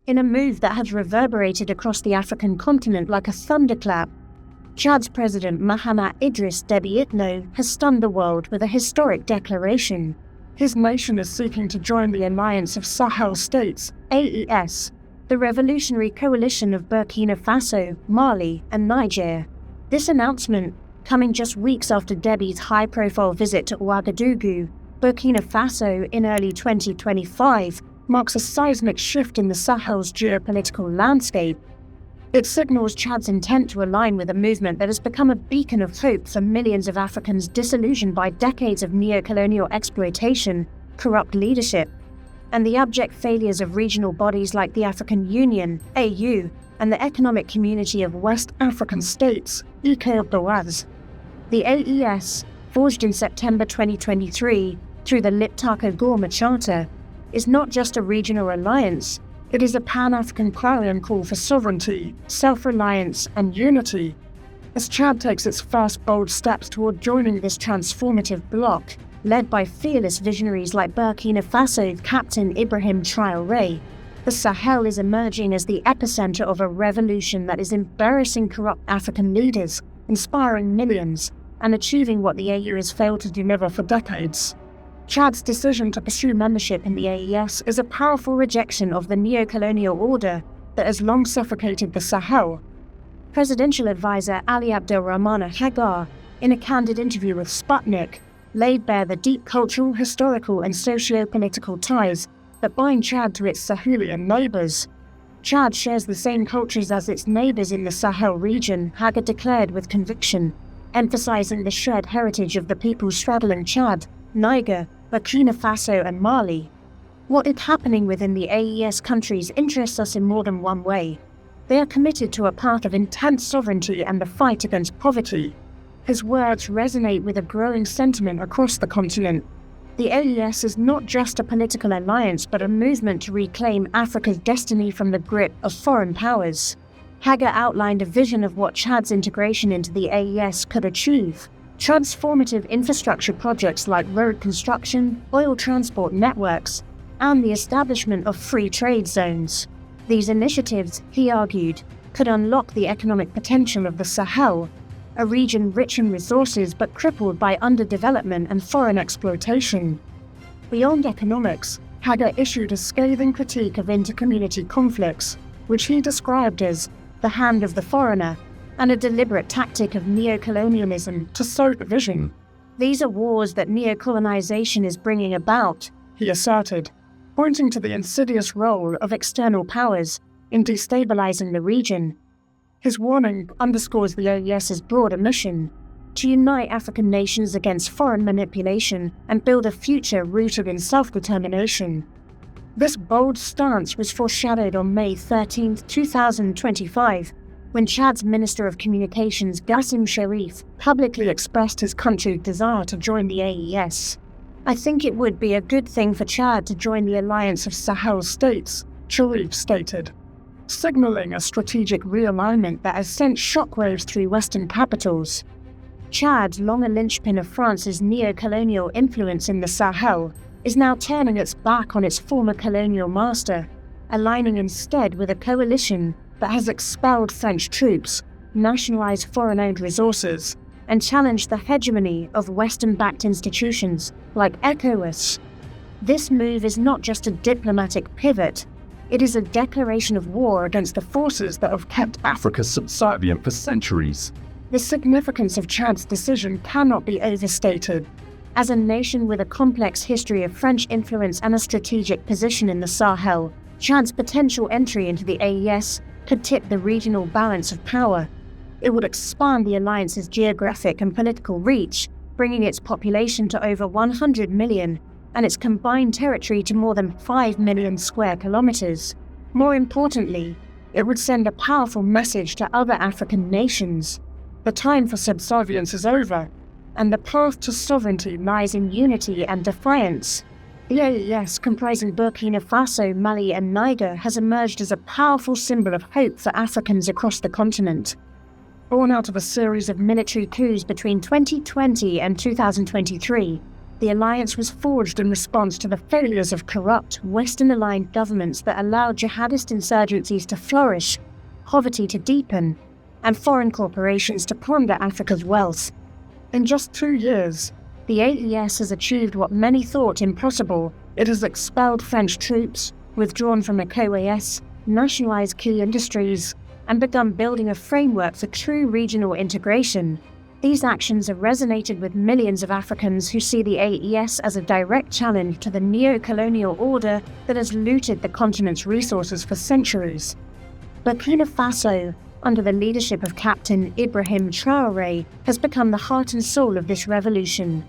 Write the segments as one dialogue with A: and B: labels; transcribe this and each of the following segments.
A: in a move that has reverberated across the African continent like a thunderclap. Chad's President Mahamat Idriss Déby Itno has stunned the world with a historic declaration. His nation is seeking to join the Alliance of Sahel States, AES, the revolutionary coalition of Burkina Faso, Mali, and Niger. This announcement, coming just weeks after Déby's high-profile visit to Ouagadougou, Burkina Faso in early 2025, marks a seismic shift in the Sahel's geopolitical landscape. It signals Chad's intent to align with a movement that has become a beacon of hope for millions of Africans disillusioned by decades of neo-colonial exploitation, corrupt leadership, and the abject failures of regional bodies like the African Union, AU, and the Economic Community of West African States, ECOWAS. The AES, forged in September 2023 through the Liptako-Gourma Charter, is not just a regional alliance, it is a Pan-African clarion call for sovereignty, self-reliance, and unity. As Chad takes its first bold steps toward joining this transformative bloc, led by fearless visionaries like Burkina Faso Captain Ibrahim Traoré, the Sahel is emerging as the epicenter of a revolution that is embarrassing corrupt African leaders, inspiring millions, and achieving what the AU has failed to deliver for decades. Chad's decision to pursue membership in the AES is a powerful rejection of the neo-colonial order that has long suffocated the Sahel. Presidential advisor Ali Abdelrahman Hagar, in a candid interview with Sputnik, laid bare the deep cultural, historical, and socio-political ties that bind Chad to its Sahelian neighbors. Chad shares the same cultures as its neighbors in the Sahel region, Hagar declared with conviction, emphasizing the shared heritage of the peoples straddling Chad, Niger, Burkina Faso, and Mali. What is happening within the AES countries interests us in more than one way. They are committed to a path of intense sovereignty and the fight against poverty. His words resonate with a growing sentiment across the continent. The AES is not just a political alliance but a movement to reclaim Africa's destiny from the grip of foreign powers. Hagar outlined a vision of what Chad's integration into the AES could achieve. Transformative infrastructure projects like road construction, oil transport networks, and the establishment of free trade zones. These initiatives, he argued, could unlock the economic potential of the Sahel, a region rich in resources but crippled by underdevelopment and foreign exploitation. Beyond economics, Hagar issued a scathing critique of intercommunity conflicts, which he described as the hand of the foreigner, and a deliberate tactic of neo-colonialism to sow division. These are wars that neo-colonization is bringing about, he asserted, pointing to the insidious role of external powers in destabilizing the region. His warning underscores the AES's broader mission, to unite African nations against foreign manipulation and build a future rooted in self-determination. This bold stance was foreshadowed on May 13, 2025, when Chad's Minister of Communications Gassim Sharif publicly expressed his country's desire to join the AES. I think it would be a good thing for Chad to join the Alliance of Sahel States, Sharif stated, signaling a strategic realignment that has sent shockwaves through Western capitals. Chad, long a linchpin of France's neo-colonial influence in the Sahel, is now turning its back on its former colonial master, aligning instead with a coalition that has expelled French troops, nationalized foreign-owned resources, and challenged the hegemony of Western-backed institutions like ECOWAS. This move is not just a diplomatic pivot, it is a declaration of war against the forces that have kept Africa subservient for centuries. The significance of Chad's decision cannot be overstated. As a nation with a complex history of French influence and a strategic position in the Sahel, Chad's potential entry into the AES could tip the regional balance of power. It would expand the alliance's geographic and political reach, bringing its population to over 100 million and its combined territory to more than 5 million square kilometers. More importantly, it would send a powerful message to other African nations. The time for subservience is over, and the path to sovereignty lies in unity and defiance. The AES, comprising Burkina Faso, Mali, and Niger, has emerged as a powerful symbol of hope for Africans across the continent. Born out of a series of military coups between 2020 and 2023, The alliance was forged in response to the failures of corrupt, Western-aligned governments that allowed jihadist insurgencies to flourish, poverty to deepen, and foreign corporations to plunder Africa's wealth. In just 2 years, the AES has achieved what many thought impossible. It has expelled French troops, withdrawn from ECOWAS, nationalized key industries, and begun building a framework for true regional integration. These actions have resonated with millions of Africans who see the AES as a direct challenge to the neo-colonial order that has looted the continent's resources for centuries. Burkina Faso, under the leadership of Captain Ibrahim Traoré, has become the heart and soul of this revolution.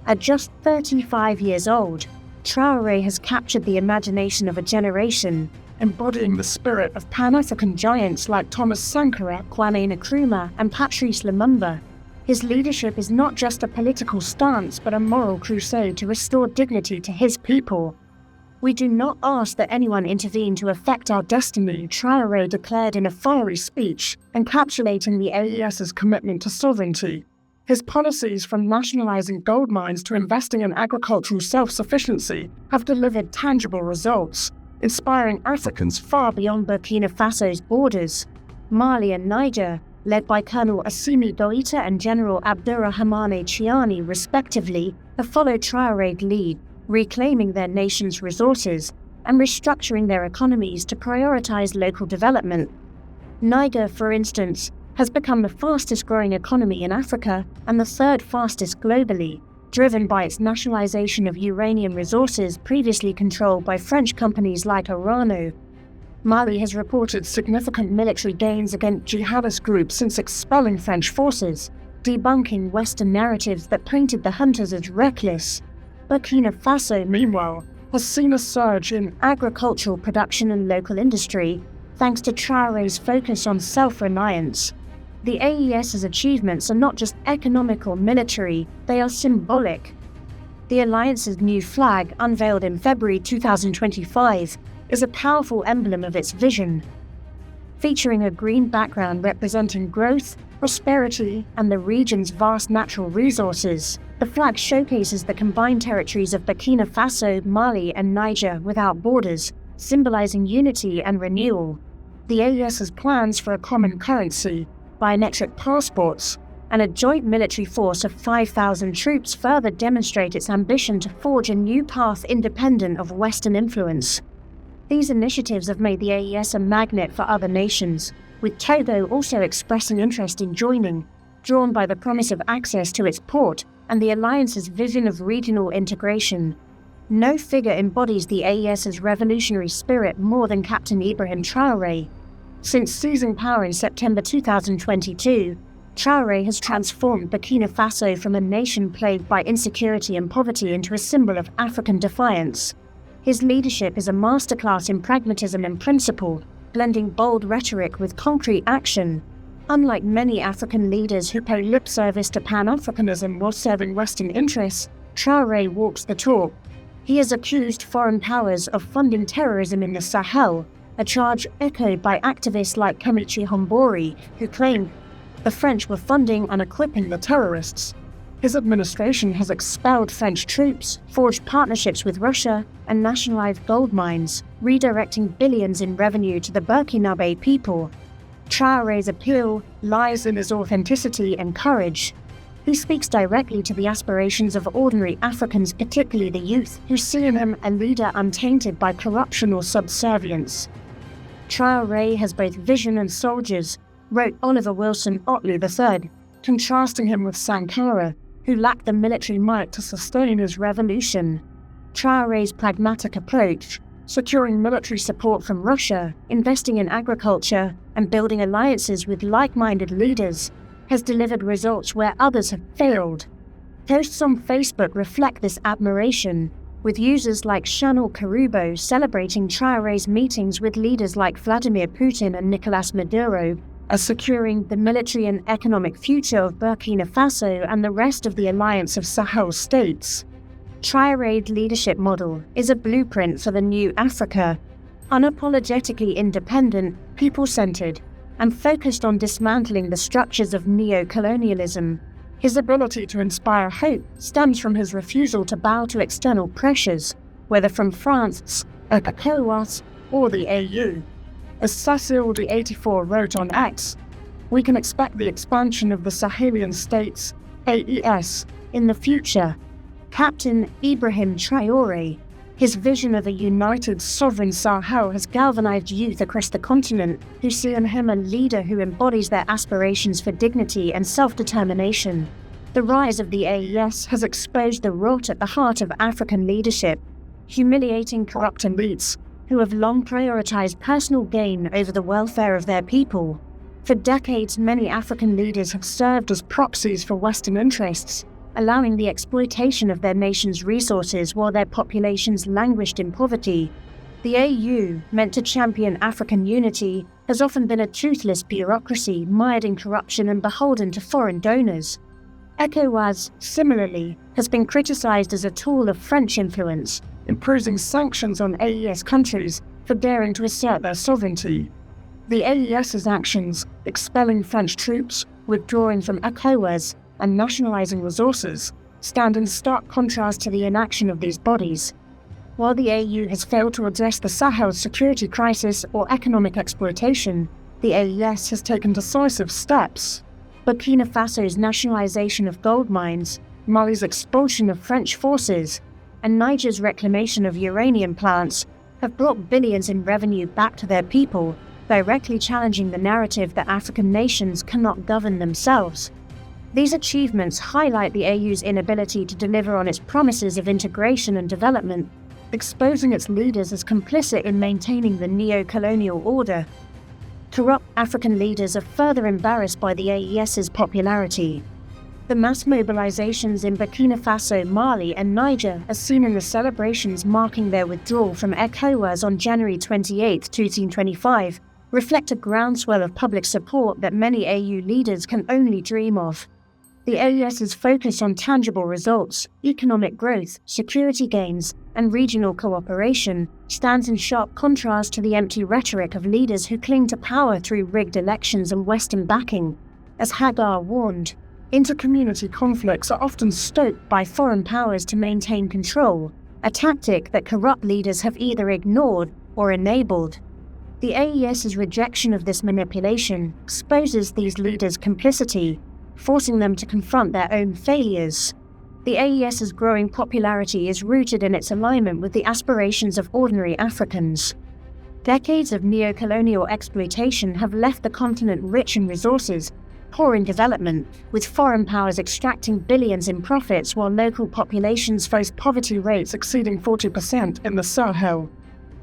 A: At just 35 years old, Traoré has captured the imagination of a generation, embodying the spirit of Pan-African giants like Thomas Sankara, Kwame Nkrumah, and Patrice Lumumba. His leadership is not just a political stance, but a moral crusade to restore dignity to his people. "We do not ask that anyone intervene to affect our destiny," Traoré declared in a fiery speech, encapsulating the AES's commitment to sovereignty. His policies, from nationalizing gold mines to investing in agricultural self-sufficiency, have delivered tangible results, inspiring Africans far beyond Burkina Faso's borders. Mali and Niger, led by Colonel Assimi Goïta and General Abdourahmane Chiani respectively, have followed Traoré's lead, reclaiming their nation's resources and restructuring their economies to prioritize local development. Niger, for instance, has become the fastest-growing economy in Africa and the third fastest globally, driven by its nationalization of uranium resources previously controlled by French companies like Orano. Mali has reported significant military gains against jihadist groups since expelling French forces, debunking Western narratives that painted the hunters as reckless. Burkina Faso, meanwhile, has seen a surge in agricultural production and local industry, thanks to Traoré's focus on self-reliance. The AES's achievements are not just economic or military, they are symbolic. The alliance's new flag, unveiled in February 2025, is a powerful emblem of its vision. Featuring a green background representing growth, prosperity, and the region's vast natural resources, the flag showcases the combined territories of Burkina Faso, Mali, and Niger without borders, symbolizing unity and renewal. The AES has plans for a common currency, biometric passports, and a joint military force of 5,000 troops further demonstrate its ambition to forge a new path independent of Western influence. These initiatives have made the AES a magnet for other nations, with Togo also expressing interest in joining, drawn by the promise of access to its port and the alliance's vision of regional integration. No figure embodies the AES's revolutionary spirit more than Captain Ibrahim Traoré. Since seizing power in September 2022, Traoré has transformed Burkina Faso from a nation plagued by insecurity and poverty into a symbol of African defiance. His leadership is a masterclass in pragmatism and principle, blending bold rhetoric with concrete action. Unlike many African leaders who pay lip service to Pan-Africanism while serving Western interests, Traoré walks the talk. He has accused foreign powers of funding terrorism in the Sahel, a charge echoed by activists like Kamichi Hombori, who claimed the French were funding and equipping the terrorists. His administration has expelled French troops, forged partnerships with Russia, and nationalized gold mines, redirecting billions in revenue to the Burkinabe people. Traoré's appeal lies in his authenticity and courage. He speaks directly to the aspirations of ordinary Africans, particularly the youth, who see in him a leader untainted by corruption or subservience. Traoré has both vision and soldiers, wrote Oliver Wilson Otley III, contrasting him with Sankara, who lacked the military might to sustain his revolution. Traoré's pragmatic approach, securing military support from Russia, investing in agriculture, and building alliances with like-minded leaders, has delivered results where others have failed. Posts on Facebook reflect this admiration, with users like Chanel Karubo celebrating Traoré's meetings with leaders like Vladimir Putin and Nicolas Maduro, as securing the military and economic future of Burkina Faso and the rest of the Alliance of Sahel States. Traoré's leadership model is a blueprint for the new Africa, unapologetically independent, people-centered, and focused on dismantling the structures of neo-colonialism.
B: His ability to inspire hope stems from his refusal to bow to external pressures, whether from France, ECOWAS, or the AU. As Cecil84 wrote on X, we can expect the expansion of the Sahelian states, AES, in the future. Captain Ibrahim Traoré, his vision of a united sovereign Sahel has galvanized youth across the continent who see in him a leader who embodies their aspirations for dignity and self-determination. The rise of the AES has exposed the rot at the heart of African leadership, humiliating corrupt elites who have long prioritized personal gain over the welfare of their people. For decades, many African leaders have served as proxies for Western interests, allowing the exploitation of their nation's resources while their populations languished in poverty. The AU, meant to champion African unity, has often been a toothless bureaucracy mired in corruption and beholden to foreign donors. ECOWAS, similarly, has been criticized as a tool of French influence, imposing sanctions on AES countries for daring to assert their sovereignty. The AES's actions, expelling French troops, withdrawing from ECOWAS, and nationalizing resources, stand in stark contrast to the inaction of these bodies. While the AU has failed to address the Sahel's security crisis or economic exploitation, the AES has taken decisive steps. Burkina Faso's nationalization of gold mines, Mali's expulsion of French forces, and Niger's reclamation of uranium plants have brought billions in revenue back to their people, directly challenging the narrative that African nations cannot govern themselves. These achievements highlight the AU's inability to deliver on its promises of integration and development, exposing its leaders as complicit in maintaining the neo-colonial order. Corrupt African leaders are further embarrassed by the AES's popularity. The mass mobilizations in Burkina Faso, Mali, and Niger, as seen in the celebrations marking their withdrawal from ECOWAS on January 28, 2025, reflect a groundswell of public support that many AU leaders can only dream of. The AES's focus on tangible results, economic growth, security gains, and regional cooperation stands in sharp contrast to the empty rhetoric of leaders who cling to power through rigged elections and Western backing. As Hagar warned, inter-community conflicts are often stoked by foreign powers to maintain control, a tactic that corrupt leaders have either ignored or enabled. The AES's rejection of this manipulation exposes these leaders' complicity, forcing them to confront their own failures. The AES's growing popularity is rooted in its alignment with the aspirations of ordinary Africans. Decades of neo-colonial exploitation have left the continent rich in resources, poor in development, with foreign powers extracting billions in profits while local populations face poverty rates exceeding 40% in the Sahel.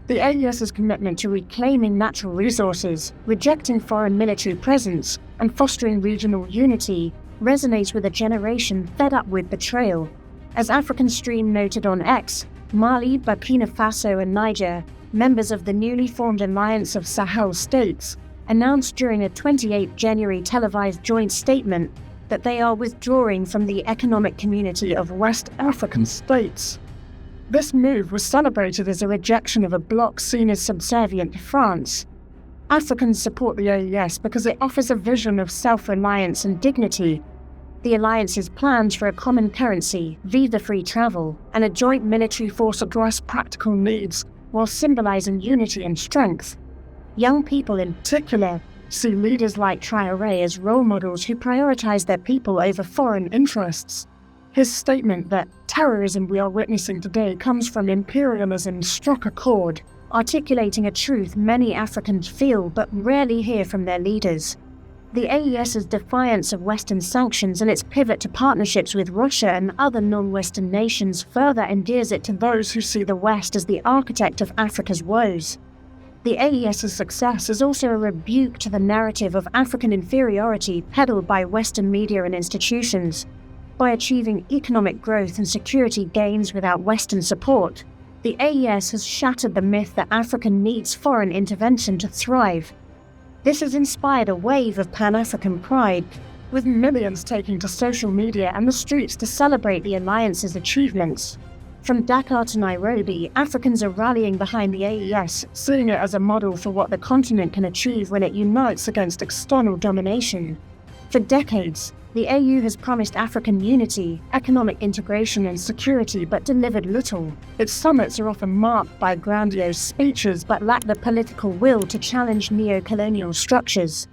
B: The AES's commitment to reclaiming natural resources, rejecting foreign military presence, and fostering regional unity resonates with a generation fed up with betrayal. As African Stream noted on X, Mali, Burkina Faso, and Niger, members of the newly formed Alliance of Sahel States, announced during a 28 January televised joint statement that they are withdrawing from the Economic Community of West African States. This move was celebrated as a rejection of a bloc seen as subservient to France. Africans support the AES because it offers a vision of self-reliance and dignity. The alliance's plans for a common currency, visa-free travel, and a joint military force address practical needs while symbolizing unity and strength. Young people in particular see leaders like Traoré as role models who prioritize their people over foreign interests. His statement that terrorism we are witnessing today comes from imperialism struck a chord, articulating a truth many Africans feel but rarely hear from their leaders. The AES's defiance of Western sanctions and its pivot to partnerships with Russia and other non-Western nations further endears it to those who see the West as the architect of Africa's woes. The AES's success is also a rebuke to the narrative of African inferiority peddled by Western media and institutions. By achieving economic growth and security gains without Western support, the AES has shattered the myth that Africa needs foreign intervention to thrive. This has inspired a wave of Pan-African pride, with millions taking to social media and the streets to celebrate the alliance's achievements. From Dakar to Nairobi, Africans are rallying behind the AES, seeing it as a model for what the continent can achieve when it unites against external domination. For decades,
A: The AU has promised African unity, economic integration and security but delivered little.
B: Its summits are often marked by grandiose speeches
A: but lack the political will to challenge neo-colonial structures.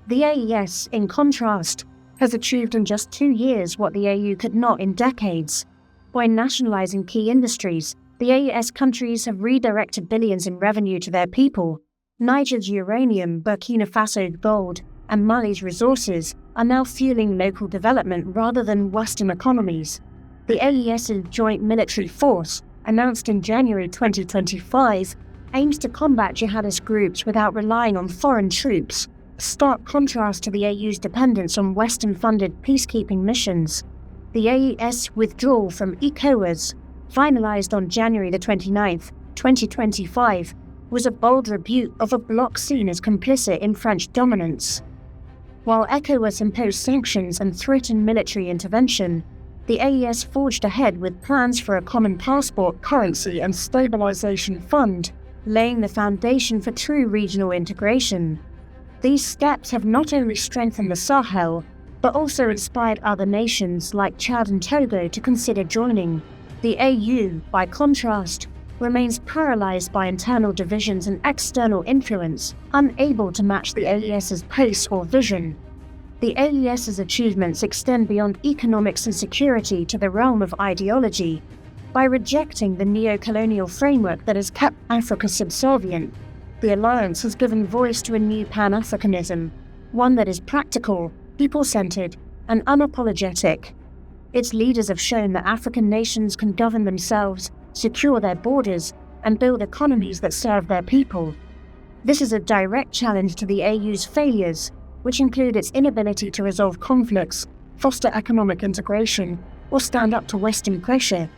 A: The AES, in contrast, has achieved in just 2 years what the AU could not in decades. By nationalizing key industries, the AES countries have redirected billions in revenue to their people. Niger's uranium, Burkina Faso's gold, and Mali's resources are now fueling local development rather than Western economies. The AES's joint military force, announced in January 2025, aims to combat jihadist groups without relying on foreign troops, a stark contrast to the AU's dependence on Western-funded peacekeeping missions. The AES withdrawal from ECOWAS, finalized on January 29, 2025, was a bold rebuke of a bloc seen as complicit in French dominance. While ECOWAS imposed sanctions and threatened military intervention, the AES forged ahead with plans for a common passport,
B: currency and stabilization fund,
A: laying the foundation for true regional integration. These steps have not only strengthened the Sahel, but also inspired other nations like Chad and Togo to consider joining. The AU, by contrast, remains paralyzed by internal divisions and external influence, unable to match the AES's pace or vision. The AES's achievements extend beyond economics and security to the realm of ideology. By rejecting the neo-colonial framework that has kept Africa subservient, the Alliance has given voice to a new Pan-Africanism, one that is practical, people-centered, and unapologetic. Its leaders have shown that African nations can govern themselves, secure their borders, and build economies that serve their people. This is a direct challenge to the AU's failures, which include its inability to resolve conflicts, foster economic integration, or stand up to Western pressure.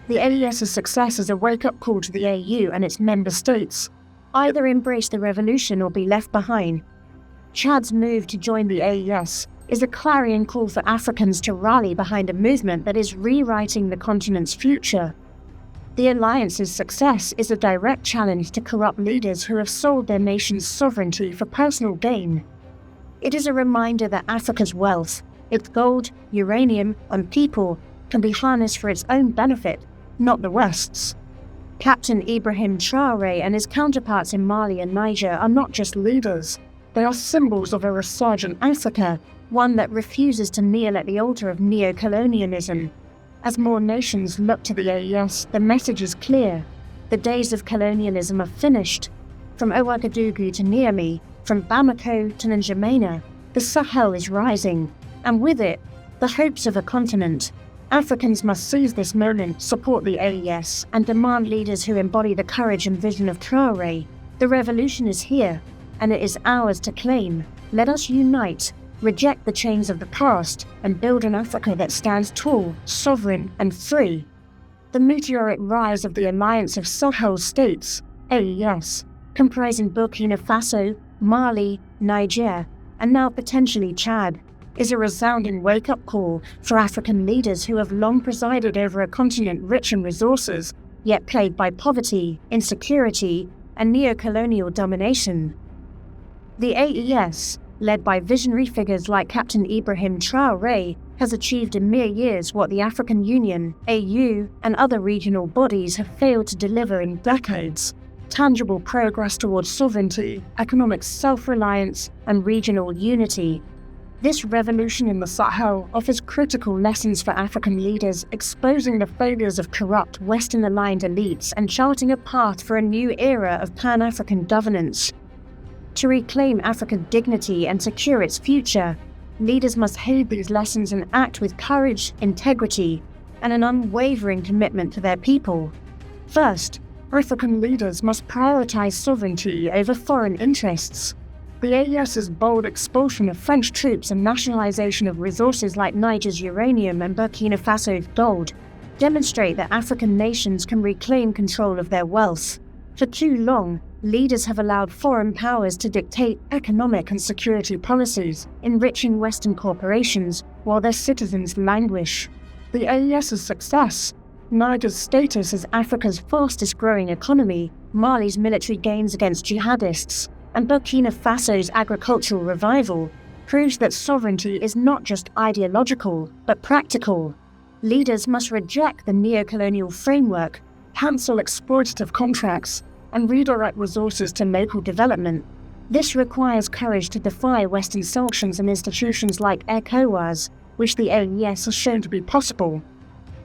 A: The AES's success is a wake-up call to the AU and its member states. Either embrace the revolution or be left behind. Chad's move to join the
B: AES
A: is a clarion call for Africans to rally behind a movement that is rewriting the continent's future. The Alliance's success is a direct challenge to corrupt leaders who have sold their nation's sovereignty for personal gain. It is a reminder that Africa's wealth, its gold, uranium, and people, can be harnessed for its own benefit, not the West's. Captain Ibrahim Traoré and his counterparts in Mali and Niger are not just leaders, they are symbols of a resurgent Africa, one that refuses to kneel at the altar of neo-colonialism. As more nations look to the AES, the message is clear. The days of colonialism are finished. From Ouagadougou to Niamey, from Bamako to N'Djamena, the Sahel is rising, and with it, the hopes of a continent. Africans must seize this moment, support the AES, and demand leaders who embody the courage and vision of Traoré. The revolution is here, and it is ours to claim. Let us unite, reject the chains of the past, and build an Africa that stands tall, sovereign, and free. The meteoric rise of the Alliance of Sahel States, AES, comprising Burkina Faso, Mali, Niger, and now potentially Chad, is a resounding wake-up call for African leaders who have long presided over a continent rich in resources, yet plagued by poverty, insecurity, and neo-colonial domination. The AES, led by visionary figures like Captain Ibrahim Traoré, has achieved in mere years what the African Union, AU, and other regional bodies have failed to deliver in decades: tangible progress towards sovereignty, economic self-reliance, and regional unity. This revolution in the Sahel offers critical lessons for African leaders, exposing the failures of corrupt Western-aligned elites and charting a path for a new era of Pan-African governance. To reclaim Africa's dignity and secure its future, leaders must heed these lessons and act with courage, integrity, and an unwavering commitment to their people. First, African leaders must prioritize sovereignty over foreign interests. The AES's bold expulsion of French troops and nationalization of resources like Niger's uranium and Burkina Faso's gold demonstrate that African nations can reclaim control of their wealth. For too long, leaders have allowed foreign powers to dictate economic and security policies, enriching Western corporations while their citizens languish. The AES's success, Niger's status as Africa's fastest-growing economy, Mali's military gains against jihadists, and Burkina Faso's agricultural revival proves that sovereignty is not just ideological, but practical. Leaders must reject the neo-colonial framework,
B: cancel exploitative contracts, and redirect resources to local development.
A: This requires courage to defy Western sanctions and institutions like ECOWAS, which the AES has shown to be possible.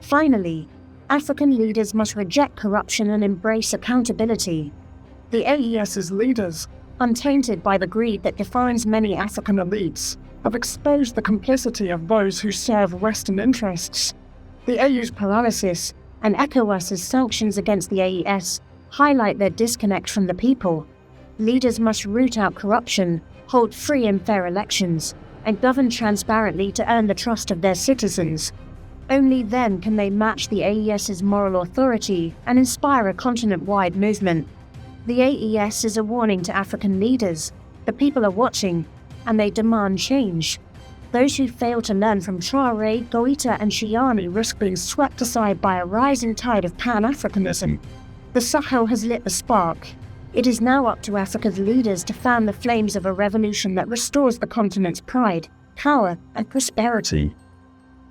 A: Finally, African leaders must reject corruption and embrace accountability.
B: The AES's leaders, untainted by the greed that defines many African elites, have exposed the complicity of those who serve Western interests.
A: The AU's paralysis and ECOWAS's sanctions against the AES highlight their disconnect from the people. Leaders must root out corruption, hold free and fair elections, and govern transparently to earn the trust of their citizens. Only then can they match the AES's moral authority and inspire a continent-wide movement. The AES is a warning to African leaders. The people are watching, and they demand change. Those who fail to learn from Traoré, Goïta, and Chiani
B: risk being swept aside by a rising tide of Pan-Africanism.
A: The Sahel has lit the spark. It is now up to Africa's leaders to fan the flames of a revolution that restores the continent's pride, power, and prosperity.